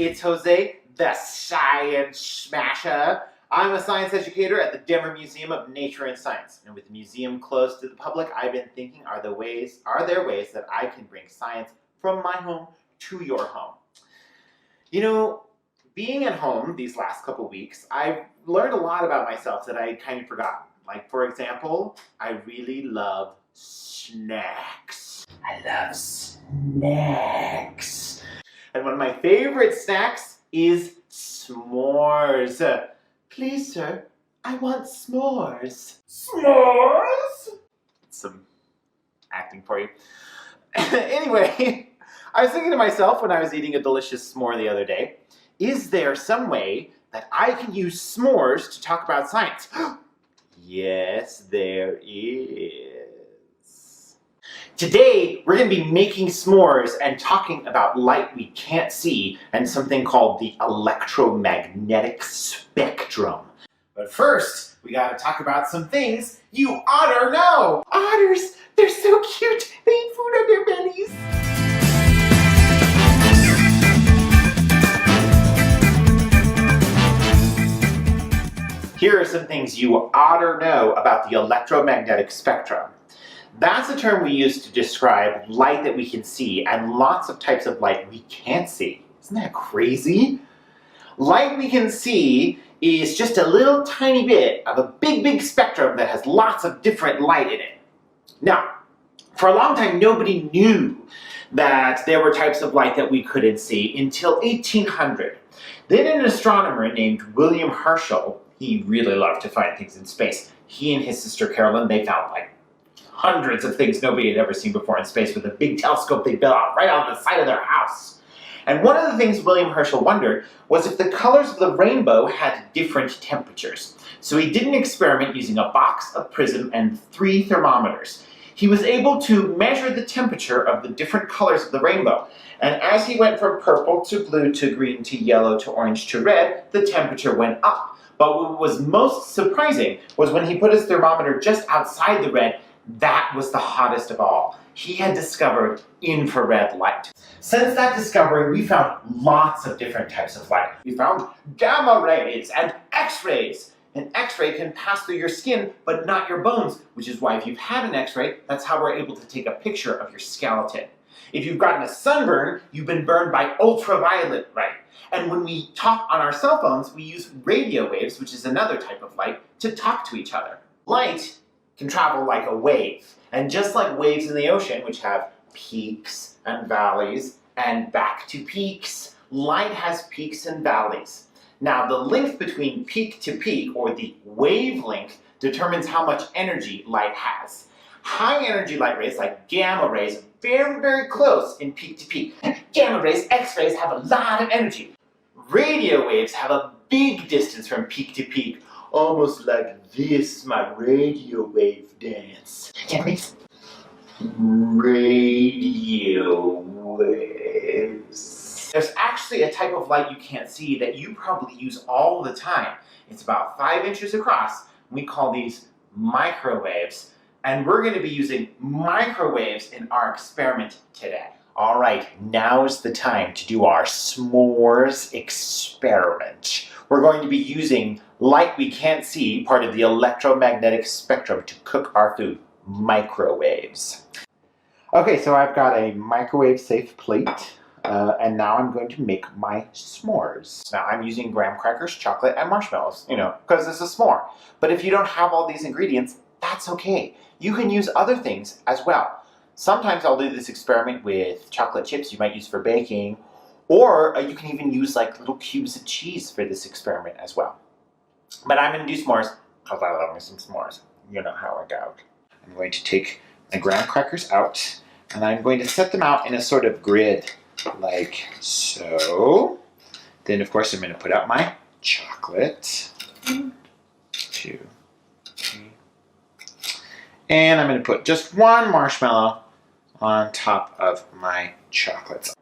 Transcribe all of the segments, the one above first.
it's Jose, the Science Smasher. I'm a science educator at the Denver Museum of Nature and Science. And with the museum closed to the public, I've been thinking, are there ways that I can bring science from my home to your home? You know, being at home these last couple weeks, I've learned a lot about myself that I kind of forgot. Like, for example, I really love snacks. I love snacks. And one of my favorite snacks is s'mores. Please, sir, I want s'mores. S'mores? Some acting for you. Anyway, I was thinking to myself when I was eating a delicious s'more the other day, is there some way that I can use s'mores to talk about science? Yes, there is. Today, we're going to be making s'mores and talking about light we can't see and something called the electromagnetic spectrum. But first, we got to talk about some things you ought to know. Otters, they're so cute. They eat food on their bellies. Here are some things you ought to know about the electromagnetic spectrum. That's a term we use to describe light that we can see and lots of types of light we can't see. Isn't that crazy? Light we can see is just a little tiny bit of a big spectrum that has lots of different light in it. Now, for a long time, nobody knew that there were types of light that we couldn't see until 1800. Then an astronomer named William Herschel, he really loved to find things in space. He and his sister Carolyn, they found like hundreds of things nobody had ever seen before in space with a big telescope they built out right on the side of their house. And one of the things William Herschel wondered was if the colors of the rainbow had different temperatures. So he did an experiment using a box, a prism, and 3 thermometers. He was able to measure the temperature of the different colors of the rainbow. And as he went from purple to blue to green to yellow to orange to red, the temperature went up. But what was most surprising was when he put his thermometer just outside the red, that was the hottest of all. He had discovered infrared light. Since that discovery, we found lots of different types of light. We found gamma rays and X-rays. An X-ray can pass through your skin, but not your bones, which is why if you've had an X-ray, that's how we're able to take a picture of your skeleton. If you've gotten a sunburn, you've been burned by ultraviolet light. And when we talk on our cell phones, we use radio waves, which is another type of light, to talk to each other. Light can travel like a wave. And just like waves in the ocean, which have peaks and valleys and back to peaks, light has peaks and valleys. Now, the length between peak to peak, or the wavelength, determines how much energy light has. High energy light rays, like gamma rays, are very close in peak to peak. Gamma rays, X-rays have a lot of energy. Radio waves have a big distance from peak to peak, almost like this, my radio wave dance. Radio waves. There's actually a type of light you can't see that you probably use all the time. It's about 5 inches across. We call these microwaves. And we're going to be using microwaves in our experiment today. All right, now's the time to do our s'mores experiment. We're going to be using light we can't see, part of the electromagnetic spectrum, to cook our food, microwaves. Okay, so I've got a microwave-safe plate, and now I'm going to make my s'mores. Now I'm using graham crackers, chocolate, and marshmallows, because it's a s'more. But if you don't have all these ingredients, that's okay. You can use other things as well. Sometimes I'll do this experiment with chocolate chips you might use for baking, or you can even use like little cubes of cheese for this experiment as well. But I'm going to do s'mores because I love me some s'mores. You know how I go. I'm going to take the graham crackers out, and I'm going to set them out in a sort of grid, like so. Then, of course, I'm going to put out my chocolate. 1, 2, 3. And I'm going to put just 1 marshmallow on top of my chocolates.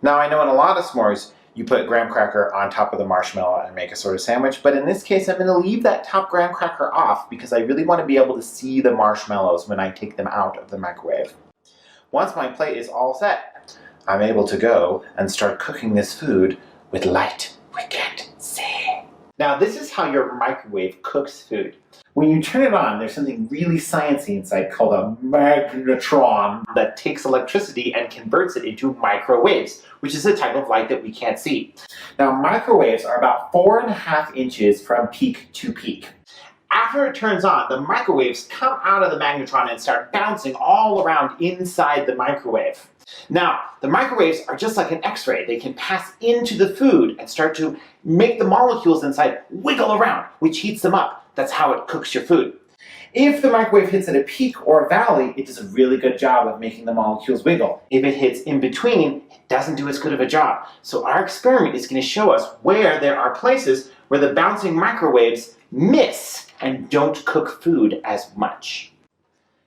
Now, I know in a lot of s'mores, you put graham cracker on top of the marshmallow and make a sort of sandwich, but in this case, I'm going to leave that top graham cracker off because I really want to be able to see the marshmallows when I take them out of the microwave. Once my plate is all set, I'm able to go and start cooking this food with light we can't see. Now this is how your microwave cooks food. When you turn it on, there's something really sciencey inside called a magnetron that takes electricity and converts it into microwaves, which is a type of light that we can't see. Now microwaves are about 4.5 inches from peak to peak. After it turns on, the microwaves come out of the magnetron and start bouncing all around inside the microwave. Now, the microwaves are just like an X-ray. They can pass into the food and start to make the molecules inside wiggle around, which heats them up. That's how it cooks your food. If the microwave hits at a peak or a valley, it does a really good job of making the molecules wiggle. If it hits in between, it doesn't do as good of a job. So our experiment is going to show us where there are places where the bouncing microwaves miss and don't cook food as much.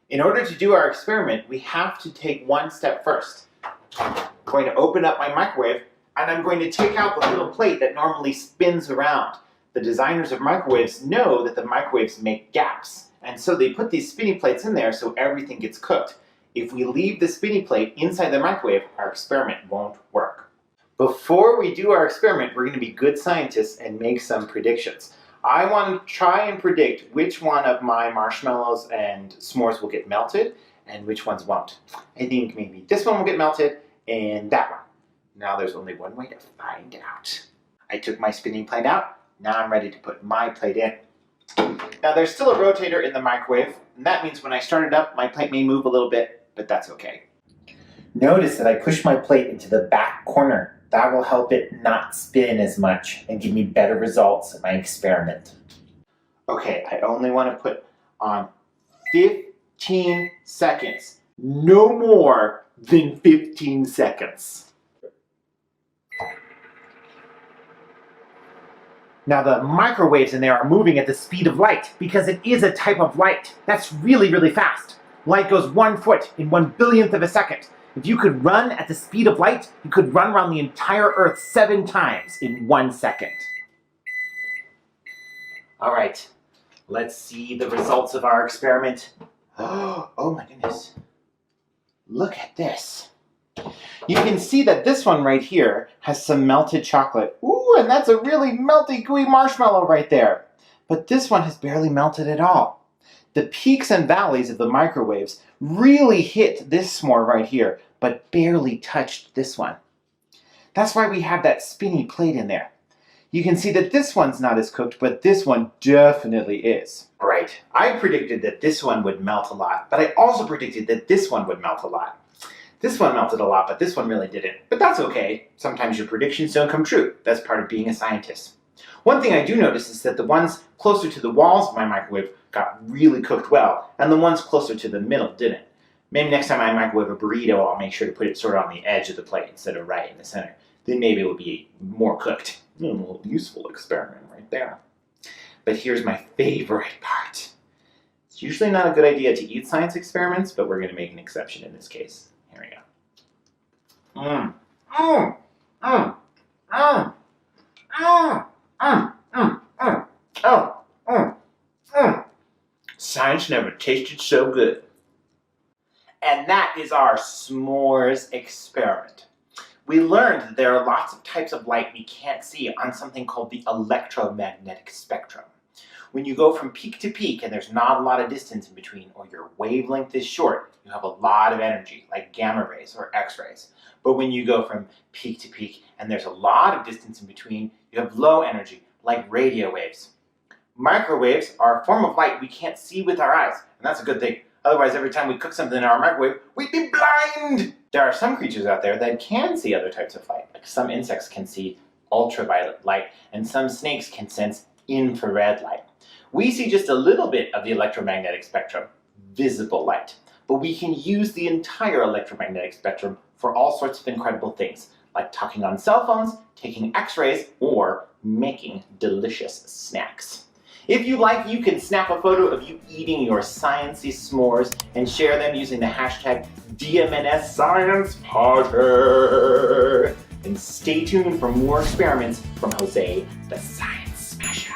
In order to do our experiment, we have to take one step first. I'm going to open up my microwave and I'm going to take out the little plate that normally spins around. The designers of microwaves know that the microwaves make gaps, and so they put these spinny plates in there so everything gets cooked. If we leave the spinny plate inside the microwave, our experiment won't work. Before we do our experiment, we're going to be good scientists and make some predictions. I want to try and predict which one of my marshmallows and s'mores will get melted and which ones won't. I think maybe this one will get melted and that one. Now there's only one way to find out. I took my spinning plate out. Now I'm ready to put my plate in. Now there's still a rotator in the microwave, and that means when I start it up, my plate may move a little bit, but that's okay. Notice that I push my plate into the back corner. That will help it not spin as much and give me better results in my experiment. Okay, I only want to put on 15 seconds. No more than 15 seconds. Now the microwaves in there are moving at the speed of light because it is a type of light. That's really, really fast. Light goes 1 foot in 1/1000th of a second. If you could run at the speed of light, you could run around the entire Earth 7 times in 1 second. All right, let's see the results of our experiment. Oh my goodness. Look at this. You can see that this one right here has some melted chocolate. Ooh, and that's a really melty, gooey marshmallow right there. But this one has barely melted at all. The peaks and valleys of the microwaves really hit this s'more right here, but barely touched this one. That's why we have that spinny plate in there. You can see that this one's not as cooked, but this one definitely is. Right, I predicted that this one would melt a lot, but I also predicted that this one would melt a lot. This one melted a lot, but this one really didn't. But that's okay. Sometimes your predictions don't come true. That's part of being a scientist. One thing I do notice is that the ones closer to the walls of my microwave got really cooked well, and the ones closer to the middle didn't. Maybe next time I microwave a burrito, I'll make sure to put it sort of on the edge of the plate instead of right in the center. Then maybe it will be more cooked. A little useful experiment right there. But here's my favorite part. It's usually not a good idea to eat science experiments, but we're going to make an exception in this case. Here we go. Science never tasted so good. And that is our s'mores experiment. We learned that there are lots of types of light we can't see on something called the electromagnetic spectrum. When you go from peak to peak and there's not a lot of distance in between, or your wavelength is short, you have a lot of energy, like gamma rays or X-rays. But when you go from peak to peak and there's a lot of distance in between, you have low energy, like radio waves. Microwaves are a form of light we can't see with our eyes, and that's a good thing. Otherwise, every time we cook something in our microwave, we'd be blind! There are some creatures out there that can see other types of light. Like some insects can see ultraviolet light, and some snakes can sense infrared light. We see just a little bit of the electromagnetic spectrum, visible light. But we can use the entire electromagnetic spectrum for all sorts of incredible things, like talking on cell phones, taking X-rays, or making delicious snacks. If you like, you can snap a photo of you eating your sciencey s'mores and share them using the hashtag DMNSCienceParty. And stay tuned for more experiments from Jose, the Science Smasher.